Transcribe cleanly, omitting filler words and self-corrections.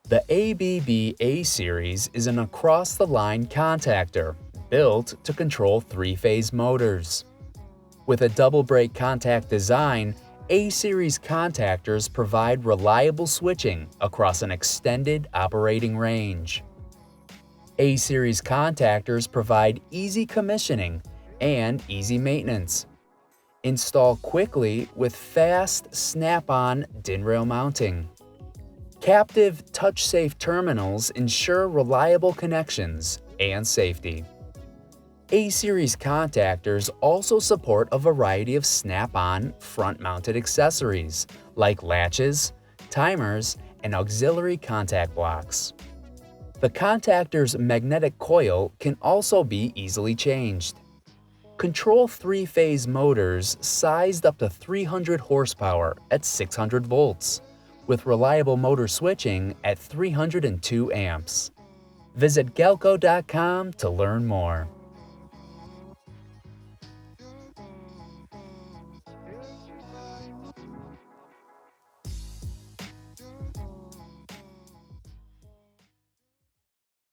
The ABB A series is an across-the-line contactor built to control three-phase motors. With a double-break contact design, A-series contactors provide reliable switching across an extended operating range. A-series contactors provide easy commissioning and easy maintenance. Install quickly with fast, snap-on DIN rail mounting. Captive touch-safe terminals ensure reliable connections and safety. A-series contactors also support a variety of snap-on, front-mounted accessories like latches, timers, and auxiliary contact blocks. The contactor's magnetic coil can also be easily changed. Control three-phase motors sized up to 300 horsepower at 600 volts, with reliable motor switching at 302 amps. Visit Galco.com to learn more.